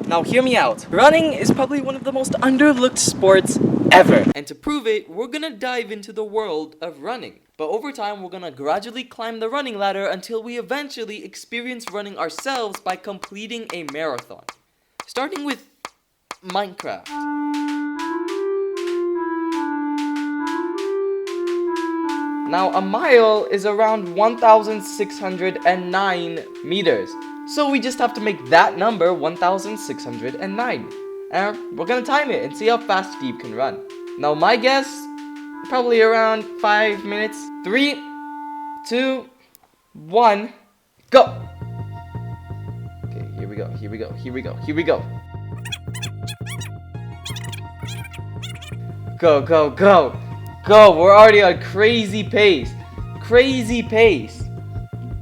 Now hear me out. Running is probably one of the most underlooked sports ever. And to prove it, we're gonna dive into the world of running. But over time, we're gonna gradually climb the running ladder until we eventually experience running ourselves by completing a marathon. Starting with Minecraft. Now, a mile is around 1,609 meters. So we just have to make that number 1,609. And we're gonna time it and see how fast Steve can run. Now, my guess, probably around 5 minutes. 3, 2, 1, go! Okay, here we go, here we go, here we go, here we go. Go, go, go! Go! We're already on crazy pace. Crazy pace.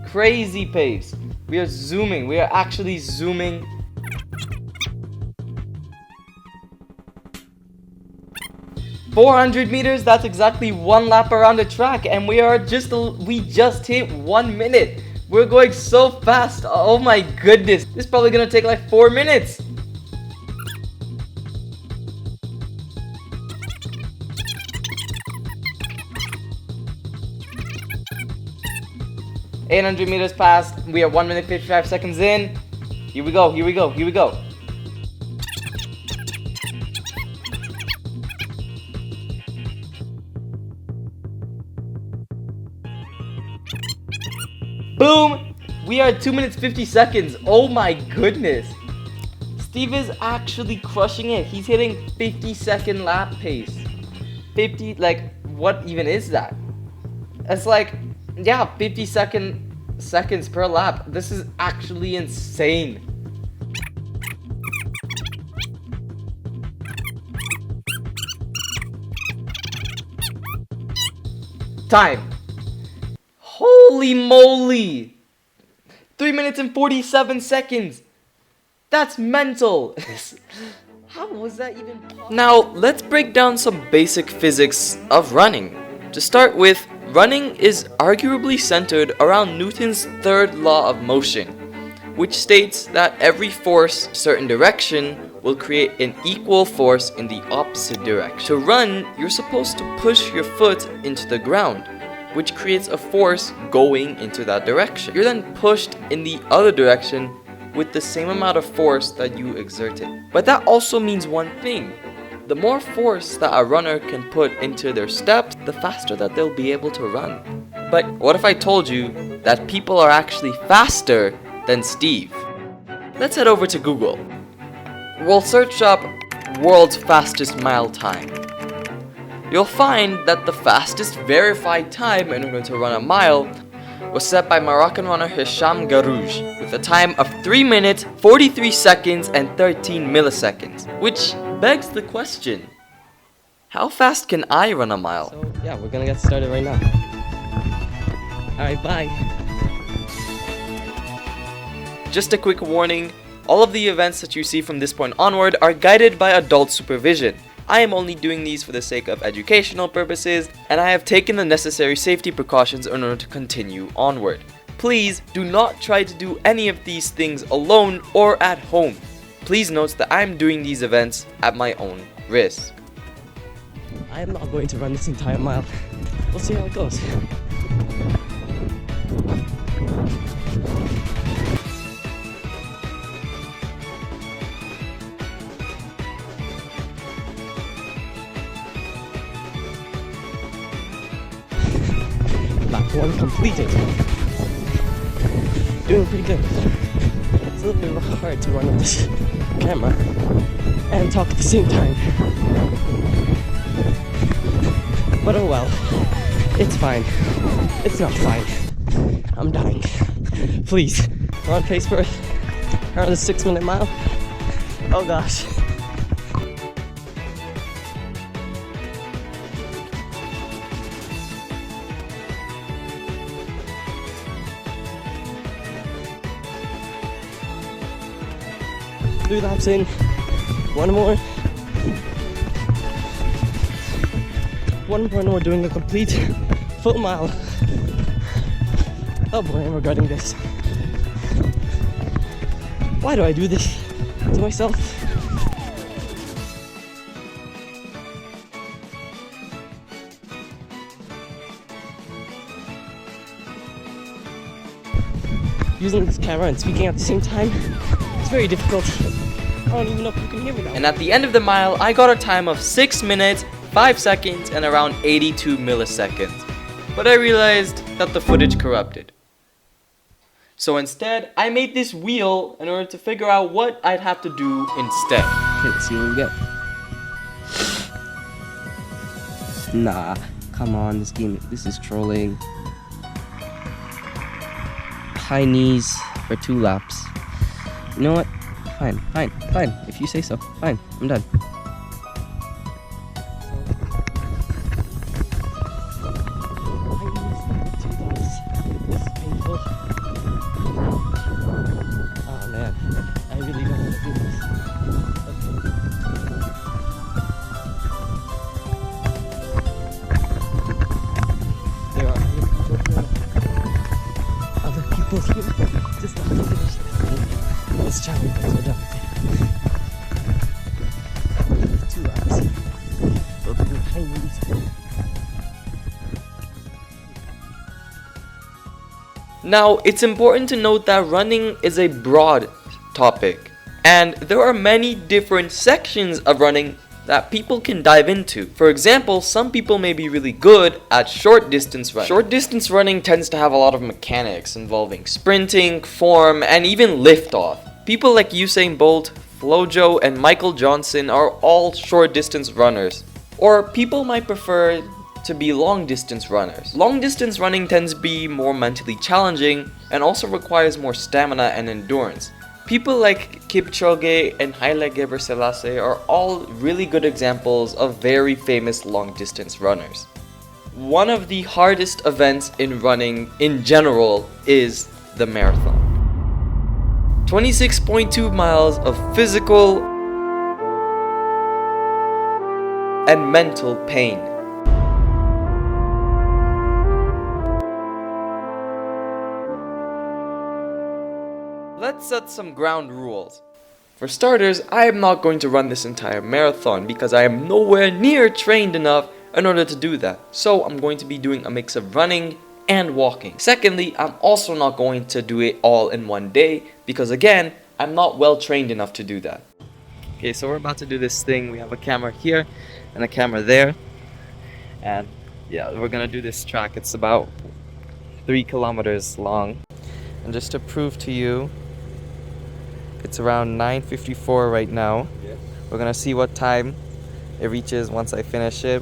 Crazy pace. We are zooming. We are actually zooming. "400 meters, that's exactly 1 lap around the track, and we just hit 1 minute. We're going so fast. Oh my goodness. This is probably gonna take like 4 minutes. "800 meters passed. We are 1 minute 55 seconds in. Here we go, here we go, here we go. Boom! We are at 2 minutes 50 seconds. Oh my goodness. Steve is actually crushing it. He's hitting 50-second lap pace. 50, like, what even is that? It's like, yeah, 50 seconds per lap. This is actually insane. Time. Holy moly! 3 minutes and 47 seconds. That's mental. How was that even possible? Now, let's break down some basic physics of running. To start with, running is arguably centered around Newton's third law of motion, which states that every force in a certain direction will create an equal force in the opposite direction. To run, you're supposed to push your foot into the ground, which creates a force going into that direction. You're then pushed in the other direction with the same amount of force that you exerted. But that also means one thing. The more force that a runner can put into their steps, the faster that they'll be able to run. But what if I told you that people are actually faster than Steve? Let's head over to Google. We'll search up world's fastest mile time. You'll find that the fastest verified time in order to run a mile was set by Moroccan runner Hisham Garouj with a time of 3 minutes, 43 seconds, and 13 milliseconds, which begs the question, how fast can I run a mile? So yeah, we're gonna get started right now. Alright, bye. Just a quick warning, all of the events that you see from this point onward are guided by adult supervision. I am only doing these for the sake of educational purposes, and I have taken the necessary safety precautions in order to continue onward. Please do not try to do any of these things alone or at home. Please note that I am doing these events at my own risk. I am not going to run this entire mile. We'll see how it goes. Lap 1 completed. Doing pretty good. It's a little bit hard to run with this camera and talk at the same time. But oh well. It's fine. It's not fine. I'm dying. Please. We're on pace for around a 6-minute mile. Oh gosh. Three laps in, one more, and we're doing a complete full mile. Oh boy, I'm regretting this. Why do I do this? to myself. Using this camera and speaking at the same time, it's very difficult. I don't even know if you can hear me now. And at the end of the mile, I got a time of 6 minutes, 5 seconds, and around 82 milliseconds. But I realized that the footage corrupted. So instead, I made this wheel in order to figure out what I'd have to do instead. Okay, let's see what we get. Nah, come on, this is trolling. High knees for 2 laps. You know what? Fine. If you say so, fine, I'm done. This is painful. Oh man, I really don't want to do this. There are other people here just not to finish this. Let's try it once we're done with it. 2 laps. We'll do high knees. Now, it's important to note that running is a broad topic, and there are many different sections of running that people can dive into. For example, some people may be really good at short distance running. Short distance running tends to have a lot of mechanics involving sprinting, form, and even liftoff. People like Usain Bolt, Flojo, and Michael Johnson are all short distance runners. Or people might prefer to be long distance runners. Long distance running tends to be more mentally challenging and also requires more stamina and endurance. People like Kipchoge and Haile Gebrselassie are all really good examples of very famous long distance runners. One of the hardest events in running in general is the marathon. 26.2 miles of physical and mental pain. Let's set some ground rules. For starters, I am not going to run this entire marathon because I am nowhere near trained enough in order to do that. So I'm going to be doing a mix of running and walking. Secondly, I'm also not going to do it all in one day because again, I'm not well trained enough to do that. Okay, so we're about to do this thing. We have a camera here and a camera there. And yeah, we're gonna do this track. It's about 3 kilometers long. And just to prove to you, it's around 9:54 right now. Yes. We're gonna see what time it reaches once I finish it.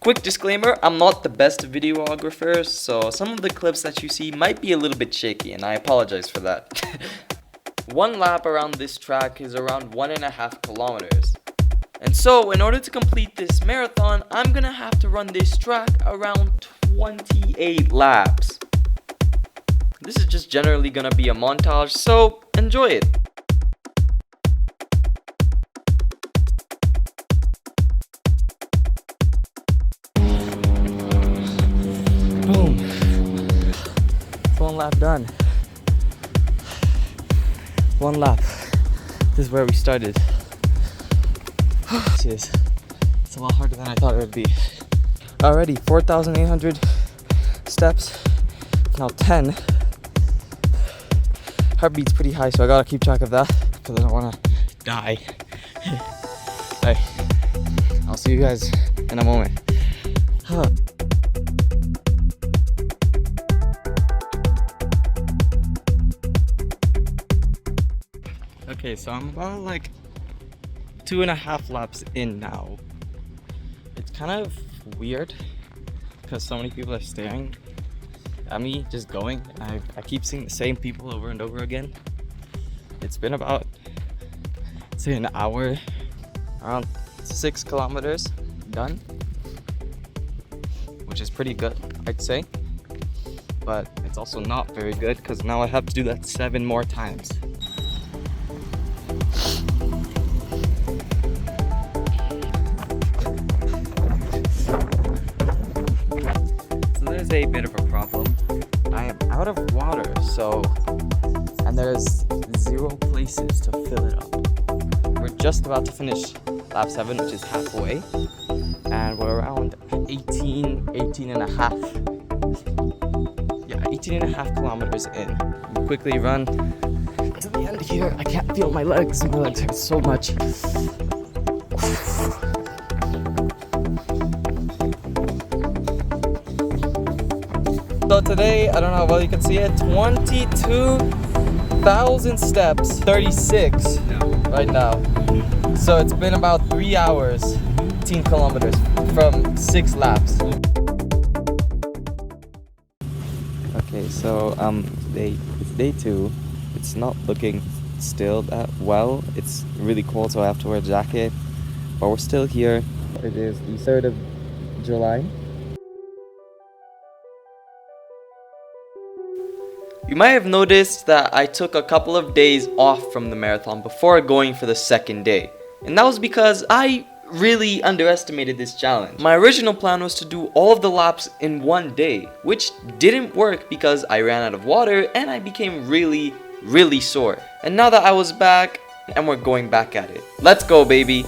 Quick disclaimer, I'm not the best videographer, so some of the clips that you see might be a little bit shaky, and I apologize for that. One lap around this track is around 1.5 kilometers. And so, in order to complete this marathon, I'm gonna have to run this track around 28 laps. This is just generally gonna be a montage, so enjoy it. Boom. It's 1 lap done. 1 lap. This is where we started. It's a lot harder than I thought it would be. Already 4,800 steps. Now 10. Heartbeat's pretty high, so I gotta keep track of that because I don't wanna die. Alright, I'll see you guys in a moment. Okay, so I'm about like 2.5 laps in now. It's kind of weird because so many people are staring at me just going. I keep seeing the same people over and over again. It's been about, say, an hour, around 6 kilometers done, which is pretty good, I'd say. But it's also not very good because now I have to do that 7 more times. So there's a bit of a problem. I am out of water, and there's 0 places to fill it up. We're just about to finish lap 7, which is halfway, and we're around 18 and a half. Yeah, 18 and a half kilometers in. We quickly run to the end here. I can't feel my legs. My legs hurt so much. So today, I don't know how well you can see it, 22,000 steps, 36 right now. So it's been about 3 hours, 18 kilometers from 6 laps. Okay, so it's day 2. It's not looking still that well. It's really cold, so I have to wear a jacket. But we're still here. It is the 3rd of July. You might have noticed that I took a couple of days off from the marathon before going for the second day. And that was because I really underestimated this challenge. My original plan was to do all of the laps in one day, which didn't work because I ran out of water and I became really sore. And now that I was back, and we're going back at it. Let's go, baby!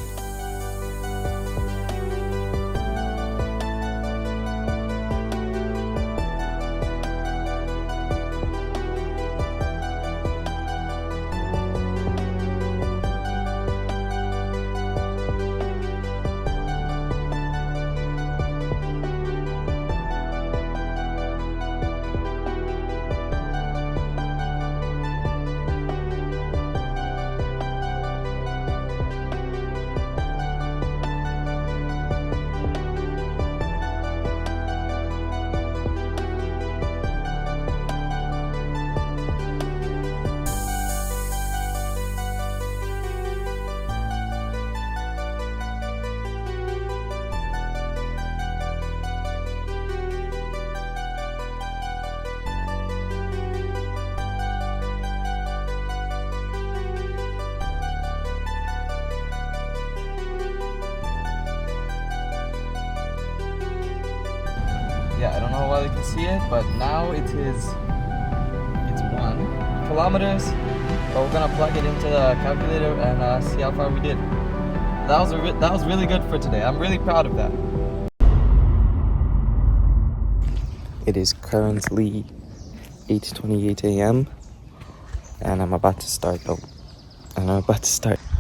Yeah, I don't know how well you can see it, but now it's 1 kilometers. But we're gonna plug it into the calculator and see how far we did. That was really good for today. I'm really proud of that. It is currently 8:28 a.m. and I'm about to start. All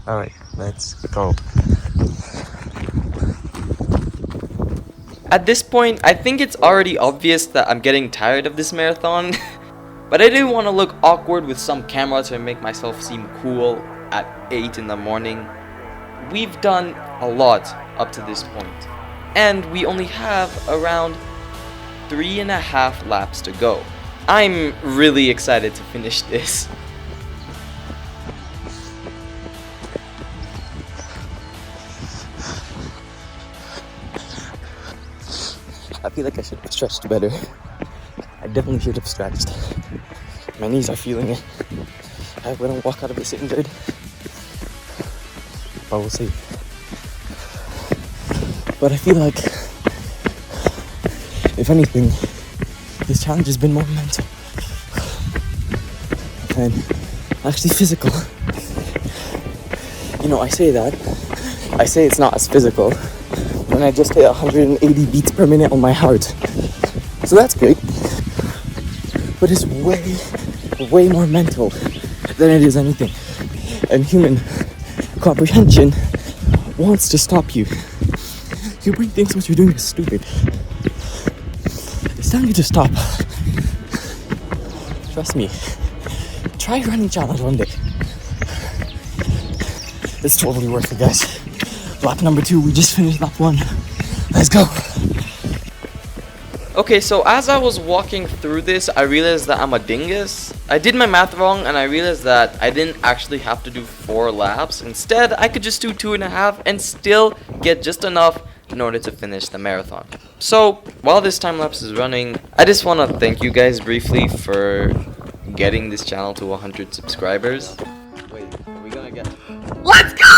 right, let's go. At this point, I think it's already obvious that I'm getting tired of this marathon. But I didn't want to look awkward with some camera to make myself seem cool at 8 in the morning. We've done a lot up to this point, and we only have around 3.5 laps to go. I'm really excited to finish this. I feel like I should have stretched better. I definitely should have stretched. My knees are feeling it. I wouldn't walk out of this injured. But we'll see. But I feel like, if anything, this challenge has been more mental than actually physical. You know, I say that. I say it's not as physical when I just hit 180 beats per minute on my heart. So that's great. But it's way more mental than it is anything. And human comprehension wants to stop you. Your brain thinks what you're doing is stupid. It's telling you to stop. Trust me. Try running challenge one day. It's totally worth it, guys. Lap number 2, we just finished lap 1. Let's go. Okay, so as I was walking through this, I realized that I'm a dingus. I did my math wrong and I realized that I didn't actually have to do 4 laps. Instead, I could just do 2.5 and still get just enough in order to finish the marathon. So, while this time lapse is running, I just want to thank you guys briefly for getting this channel to 100 subscribers. Wait, are we gonna get... Let's go!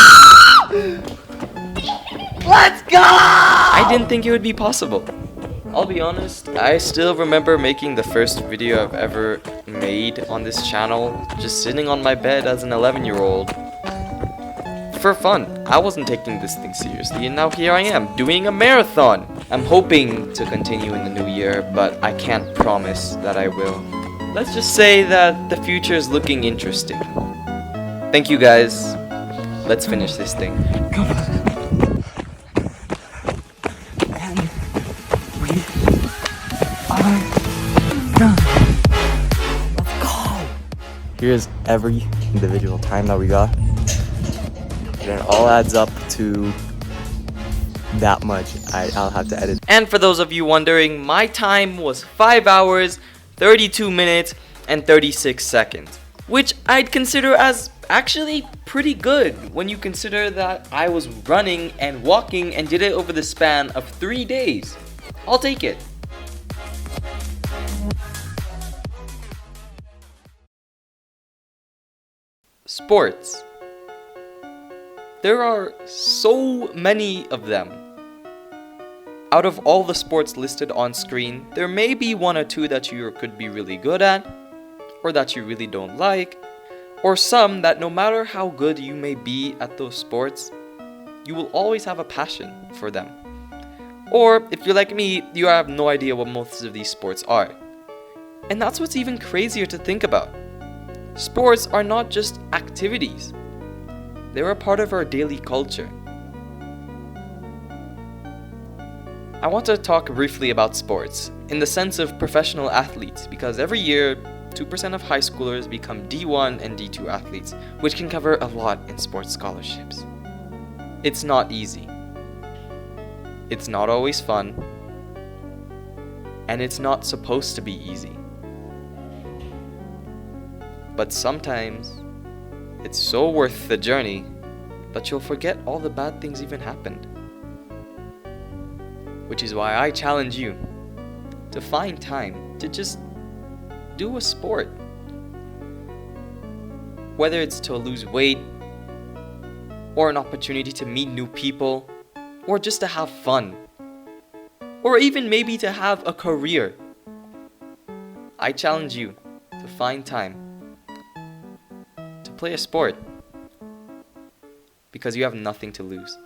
Let's go! I didn't think it would be possible. I'll be honest, I still remember making the first video I've ever made on this channel, just sitting on my bed as an 11-year-old. For fun. I wasn't taking this thing seriously, and now here I am, doing a marathon. I'm hoping to continue in the new year, but I can't promise that I will. Let's just say that the future is looking interesting. Thank you guys. Let's finish this thing. Come on. And we are done. Let's go. Here's every individual time that we got. And it all adds up to that much. I'll have to edit. And for those of you wondering, my time was 5 hours, 32 minutes, and 36 seconds. Which I'd consider as actually pretty good when you consider that I was running and walking and did it over the span of 3 days. I'll take it. Sports. There are so many of them. Out of all the sports listed on screen, there may be one or two that you could be really good at, or that you really don't like, or some that no matter how good you may be at those sports, you will always have a passion for them. Or, if you're like me, you have no idea what most of these sports are. And that's what's even crazier to think about. Sports are not just activities. They're a part of our daily culture. I want to talk briefly about sports, in the sense of professional athletes, because every year, 2% of high schoolers become D1 and D2 athletes, which can cover a lot in sports scholarships. It's not easy. It's not always fun. And it's not supposed to be easy. But sometimes, it's so worth the journey that you'll forget all the bad things even happened. Which is why I challenge you to find time to just do a sport. Whether it's to lose weight, or an opportunity to meet new people, or just to have fun, or even maybe to have a career. I challenge you to find time to play a sport, because you have nothing to lose.